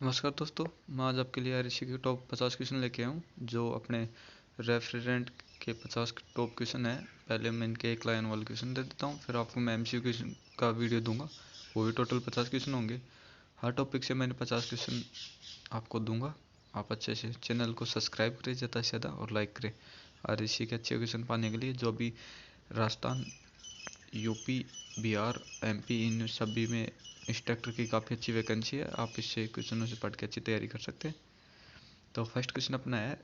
नमस्कार दोस्तों, मैं आज आपके लिए ऋषि के टॉप 50 क्वेश्चन लेके आया हूँ जो अपने रेफ्रिजरेंट के 50 टॉप क्वेश्चन है। पहले मैं इनके एक लाइन वाले क्वेश्चन दे देता हूँ, फिर आपको मैं एमसीक्यू क्वेश्चन का वीडियो दूंगा। वो भी टोटल 50 क्वेश्चन होंगे। हर टॉपिक से मैंने 50 क्वेश्चन आपको दूंगा। आप अच्छे से चैनल को सब्सक्राइब करें ज़्यादा से ज़्यादा और लाइक करें ऋषि के अच्छे क्वेश्चन पाने के लिए। जो भी राजस्थान, यूपी, बिहार, एमपी, इन सभी में इंस्ट्रक्टर की काफ़ी अच्छी वैकेंसी है। आप इससे क्वेश्चनों से पढ़ के अच्छी तैयारी कर सकते हैं। तो फर्स्ट क्वेश्चन अपना है,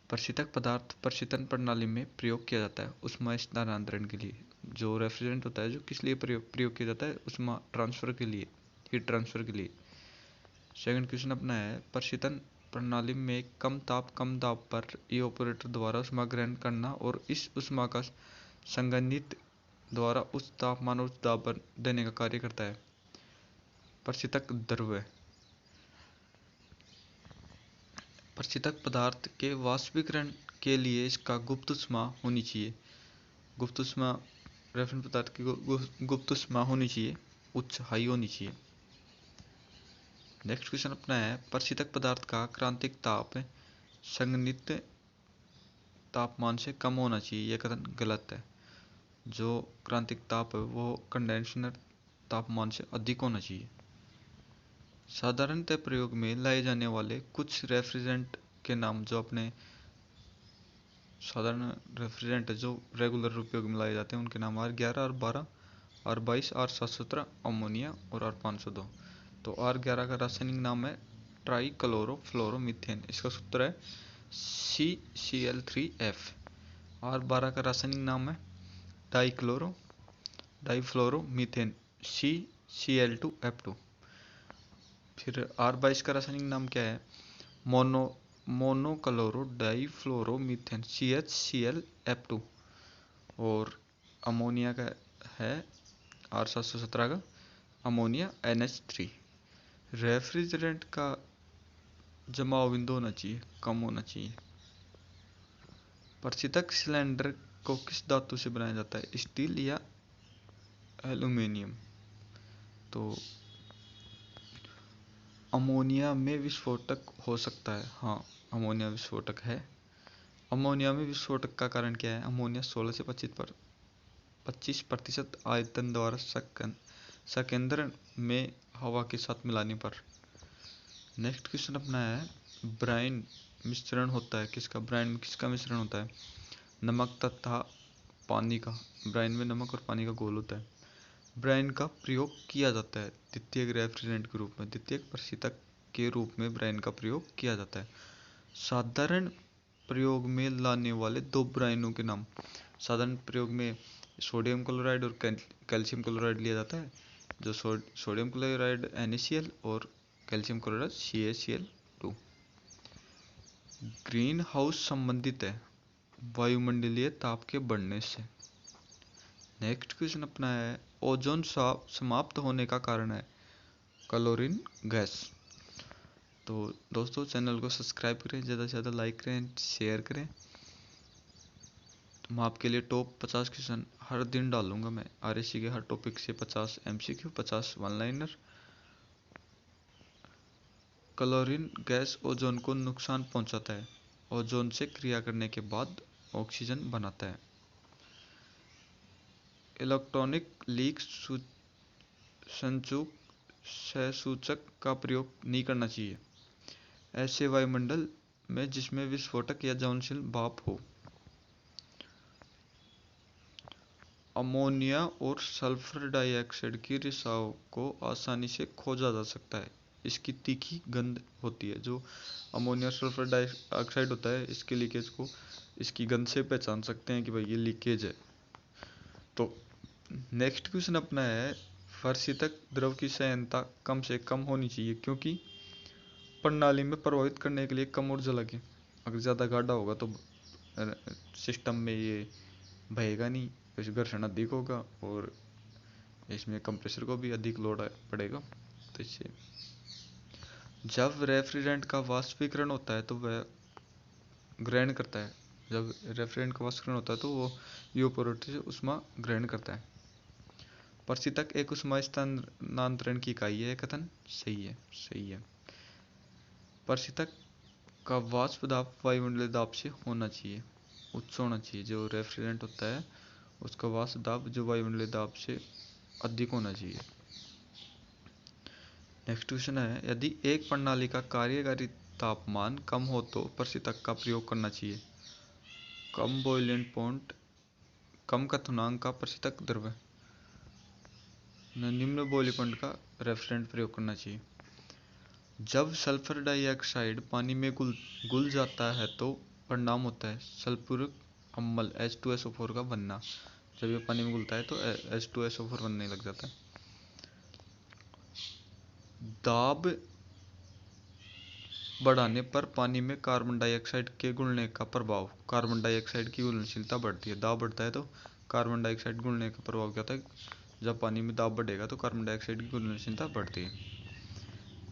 प्रशीतक पदार्थ प्रशीतन प्रणाली में प्रयोग किया जाता है ऊष्मा स्थानांतरण के लिए। जो रेफ्रिजरेंट होता है जो किस लिए प्रयोग किया जाता है? ऊष्मा ट्रांसफर के लिए, हीट ट्रांसफर के लिए। सेकंड क्वेश्चन अपना है, प्रशीतन प्रणाली में कम दाब पर इवापोरेटर द्वारा ऊष्मा ग्रहण करना और इस ऊष्मा का संघनित द्वारा उच्च तापमान और उच्च दाब पर देने का कार्य करता है। प्रशीतक द्रव्य। प्रशीतक पदार्थ के वाष्पीकरण के लिए इसका गुप्त ऊष्मा होनी चाहिए। गुप्त ऊष्मा रेफरेंस पदार्थ की गुप्त ऊष्मा होनी चाहिए, उच्च हाई होनी चाहिए। नेक्स्ट क्वेश्चन अपना है, प्रशीतक पदार्थ का क्रांतिक ताप संघनित तापमान से कम होना चाहिए। यह कथन गलत है। जो क्रांतिक ताप है वो कंडेंसर तापमान से अधिक होना चाहिए। साधारणतः प्रयोग में लाए जाने वाले कुछ रेफ्रिजरेंट के नाम, जो अपने साधारण रेफ्रिजरेंट जो रेगुलर उपयोग में लाए जाते हैं उनके नाम R11, R12, R22, R717, ammonia और R502। तो R11 का रासायनिक नाम है ट्राइक्लोरोफ्लोरोमीथेन। इसका सूत्र है CCl3F। R12 का रासायनिक नाम है डाइफ्लोरोमीथेन, CCl2F2। फिर R22 का रासायनिक नाम क्या है? Monochloro difluoromethane, CHClF2। और अमोनिया का है R717 का अमोनिया NH3। रेफ्रिजरेंट का जमाव बिंदु होना चाहिए, कम होना चाहिए। प्रशीतक सिलेंडर को किस धातु से बनाया जाता है? स्टील या एल्यूमीनियम? तो अमोनिया में विस्फोटक हो सकता है। हाँ, अमोनिया विस्फोटक है। अमोनिया में विस्फोटक का कारण क्या है? अमोनिया 16 से 25% आयतन द्वारा संकेंद्रण में हवा के साथ मिलाने पर। नेक्स्ट क्वेश्चन अपना है, ब्राइन मिश्रण होता है किसका? ब्राइन किसका मिश्रण होता है? नमक तथा पानी का। ब्राइन में नमक और पानी का घोल होता है। ब्राइन का प्रयोग किया जाता है द्वितीयक रेफ्रिजरेंट के रूप में, द्वितीयक प्रशीतक के रूप में ब्राइन का प्रयोग किया जाता है। साधारण प्रयोग में लाने वाले दो ब्राइनों के नाम। साधारण प्रयोग में सोडियम क्लोराइड और कैल्शियम क्लोराइड लिया जाता है। जो सोडियम क्लोराइड NaCl और calcium chloride CaCl2। Green house संबंधित है वायुमंडलीय ताप के बढ़ने से। नेक्स्ट क्वेश्चन अपना है, ओजोन समाप्त होने का कारण है क्लोरीन गैस। तो दोस्तों चैनल को सब्सक्राइब करें, ज़्यादा से ज़्यादा लाइक करें, शेयर करें। तो मैं आपके लिए टॉप 50 क्वेश्चन हर दिन डालूंगा। मैं RSC के हर टॉपिक से 50 MCQ, 50 one liner. Chlorine gas ozone को नुकसान पहुंचाता है। ओजोन से क्रिया करने के बाद ऑक्सीजन बनाता है। इलेक्ट्रॉनिक लीक संसूचक का प्रयोग नहीं करना चाहिए ऐसे वायुमंडल में जिसमें विस्फोटक या ज्वलनशील भाप हो। अमोनिया और सल्फर डाइऑक्साइड की रिसाव को आसानी से खोजा जा सकता है। इसकी तीखी गंध होती है। जो अमोनिया और सल्फर डाइऑक्साइड होता है, इसके लीकेज को इसकी गंध से पहचान सकते हैं कि भाई ये लीकेज है। तो नेक्स्ट क्वेश्चन अपना है, प्रशीतक द्रव की सहायता कम से कम होनी चाहिए क्योंकि प्रणाली में प्रभावित करने के लिए कम ऊर्जा लगे। अगर ज़्यादा गाढ़ा होगा तो सिस्टम में ये बहेगा नहीं, तो घर्षण अधिक होगा और इसमें कंप्रेसर को भी अधिक लोड पड़ेगा। तो इससे जब रेफ्रिजरेंट का वाष्पीकरण होता है तो वह ग्रहण करता है। जब रेफ्रिजरेंट का वाष्पीकरण होता है तो वो इवापोरेटर से ऊष्मा ग्रहण करता है। प्रशीतक एक ऊष्मा स्थानांतरण की इकाई है। कथन सही है, सही है। परिस्थितक का वाष्प दाब वायुमंडलीय दाब से होना चाहिए, उच्च होना चाहिए। जो रेफ्रिजरेंट होता है उसका वाष्प दाब जो वायुमंडलीय दाब से अधिक होना चाहिए। नेक्स्ट क्वेश्चन है, यदि एक प्रणाली का कार्यकारी तापमान कम हो तो परिस्थितक का प्रयोग करना चाहिए। कम बॉइलिंग पॉइंट, कम क्वथनांक का परिस्थितक द्रव्य, निम्न बॉइलिंग पॉइंट का रेफ्रिजरेंट प्रयोग करना चाहिए। जब सल्फर डाइऑक्साइड पानी में घुल जाता है तो परिणाम होता है सल्फ्यूरिक अम्ल H2SO4 का बनना। जब ये पानी में घुलता है तो H2SO4 बनने लग जाता है। दाब बढ़ाने पर पानी में कार्बन डाइऑक्साइड के घुलने का प्रभाव, कार्बन डाइऑक्साइड की घुलनशीलता बढ़ती है। दाब बढ़ता है तो कार्बन डाइऑक्साइड घुलने का प्रभाव क्या होता है, जब पानी में दाब बढ़ेगा तो कार्बन डाइऑक्साइड की घुलनशीलता बढ़ती है।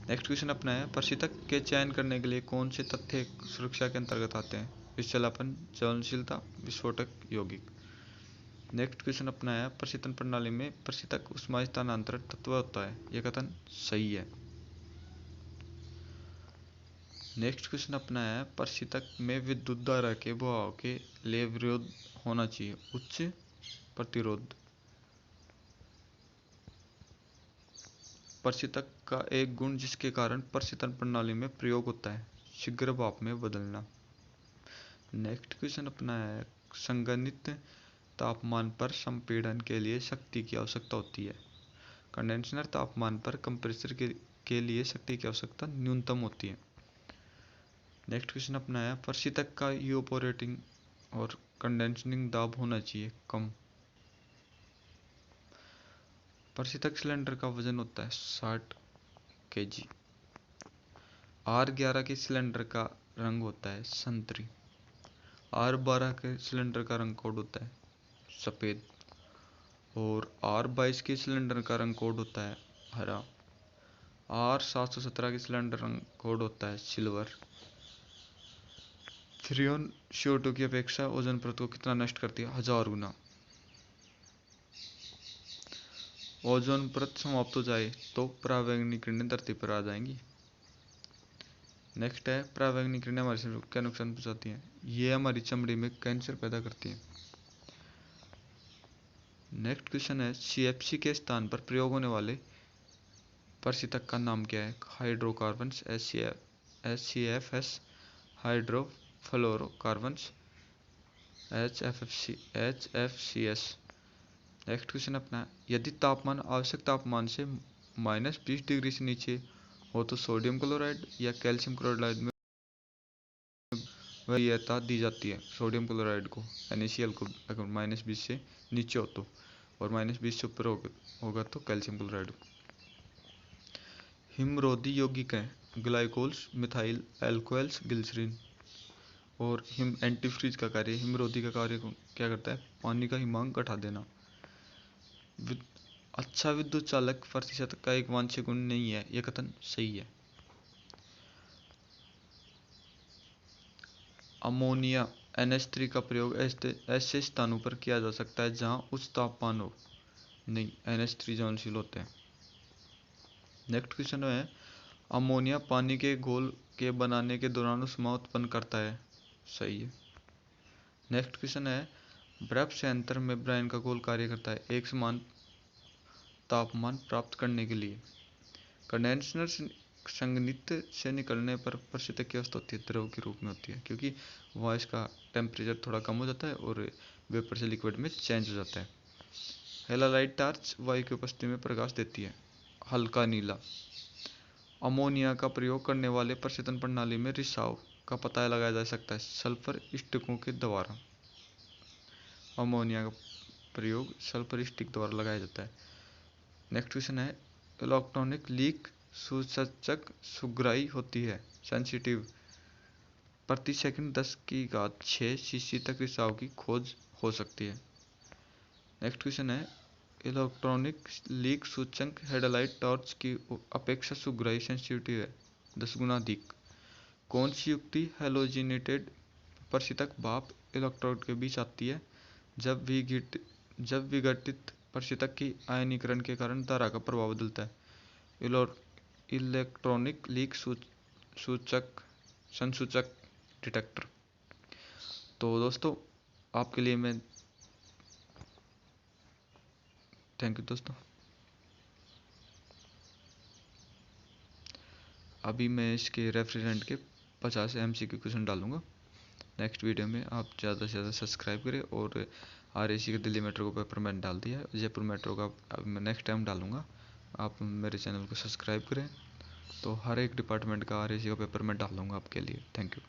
नेक्स्ट क्वेश्चन अपना है, परिस्थितक के चयन करने के लिए कौन से तथ्य सुरक्षा के अंतर्गत आते हैं। विषैलापन, ज्वलनशीलता, विस्फोटक, यौगिक। नेक्स्ट क्वेश्चन अपना है, प्रशीतन प्रणाली में परिस्थितक उष्मा स्थानांतरण तत्व होता है। यह कथन सही है। नेक्स्ट क्वेश्चन अपना है, परिस्थितक में विद्युत धारा के बहाव के लिए विरोध होना चाहिए, उच्च प्रतिरोध। परिस्थितक का एक गुण जिसके कारण प्रशीतन प्रणाली में प्रयोग होता है, शीघ्र भाप में बदलना। नेक्स्ट क्वेश्चन अपना है, संगणित तापमान पर संपीड़न के लिए शक्ति की आवश्यकता होती है। कंडेंसर तापमान पर कंप्रेसर के लिए शक्ति की आवश्यकता न्यूनतम होती है। नेक्स्ट क्वेश्चन अपना है, प्रशीतक का इवेपोरेटिंग और कंडेंसिंग दाब होना चाहिए, कम। प्रशीतक सिलेंडर का वजन होता है 60 kg। R11 के सिलेंडर का रंग होता है संतरी। R12 के सिलेंडर का रंग कोड होता है सफ़ेद। और R22 के सिलेंडर का रंग कोड होता है हरा। R717 के सिलेंडर रंग कोड होता है सिल्वर। फ्रियोन CO2 की अपेक्षा ओजोन परत को कितना नष्ट करती है, 1000 गुना। ओजोन परत समाप्त हो जाए तो परावैंगनी किरणें धरती पर आ जाएंगी। नेक्स्ट है, परावैंगनी किरणें हमारे शरीर को क्या नुकसान पहुंचाती हैं। ये हमारी चमड़ी में कैंसर पैदा करती हैं। नेक्स्ट क्वेश्चन है, CFC के स्थान पर प्रयोग होने वाले प्रशीतक का नाम क्या है। Hydrocarbons, HCFS, हाइड्रोफ्लोरोकार्बन्स, HFCS। Next question अपना, यदि तापमान आवश्यक तापमान से -20 डिग्री से नीचे हो तो सोडियम क्लोराइड या कैल्शियम क्लोराइड में वरीयता दी जाती है। सोडियम क्लोराइड को, NaCl को अगर -20 से नीचे हो तो, और -20 से ऊपर होगा तो कैल्शियम क्लोराइड। हिमरोधी यौगिक हैं ग्लाइकोल्स, मिथाइल एल्कोहल्स, ग्लिसरीन। और हिम एंटीफ्रीज का कार्य, हिमरोधी का कार्य क्या करता है, पानी का हिमांक घटा देना। अच्छा विद्युत चालक प्रतिशत का एक वांछनीय गुण नहीं है, यह कथन सही है। अमोनिया NH3 का प्रयोग ऐसे स्थानों पर किया जा सकता है जहां उच्च तापमान हो। नहीं, NH3 ज्वलनशील होते हैं। नेक्स्ट क्वेश्चन है, अमोनिया पानी के घोल के बनाने के दौरान ऊष्मा उत्पन्न करता है। सही है। नेक्स्ट क्वेश्चन है, बर्फ संयंत्र में ब्रायन का घोल कार्य करता है एक समान तापमान प्राप्त करने के लिए। कंडेंसर संघनित से निकलने पर प्रशीतक की अवस्था होती है द्रव के रूप में होती है, क्योंकि वहाँ इसका टेम्परेचर थोड़ा कम हो जाता है और वेपर से लिक्विड में चेंज हो जाता है। हेलालाइट टार्च वायु की उपस्थिति में प्रकाश देती है, हल्का नीला। अमोनिया का प्रयोग करने वाले प्रशीतन प्रणाली में रिसाव का पता लगाया जा सकता है सल्फर स्टिकों के द्वारा। अमोनिया का प्रयोग सल्फर स्टिक द्वारा लगाया जाता है। नेक्स्ट क्वेश्चन है, इलेक्ट्रॉनिक लीक सूचक सुग्राही होती है, सेंसिटिव। प्रति सेकंड 10⁶ cc तक रिसाव की खोज हो सकती है। नेक्स्ट क्वेश्चन है, इलेक्ट्रॉनिक लीक सूचक हेडलाइट टॉर्च की अपेक्षा सुग्राही सेंसिटिव है, 10 गुना अधिक। कौन सी युक्ति हेलोजिनेटेड प्रशीतक भाप इलेक्ट्रोड के बीच आती है। जब विघटित प्रशीतक की आयनीकरण के कारण धारा का प्रभाव बदलता है। इलेक्ट्रॉनिक लीक सूचक संसूचक डिटेक्टर। तो दोस्तों आपके लिए मैं थैंक यू दोस्तों। अभी मैं इसके रेफ्रिजरेंट के 50 MCQ क्वेश्चन डालूंगा। नेक्स्ट वीडियो में आप ज़्यादा से ज़्यादा सब्सक्राइब करें। और RAC के दिल्ली मेट्रो का पेपर मैंने डाल दिया है, जयपुर मेट्रो का अब मैं नेक्स्ट टाइम डालूंगा। आप मेरे चैनल को सब्सक्राइब करें। तो हर एक डिपार्टमेंट का RAC का पेपर मैं डाल दूँगा आपके लिए। Thank you.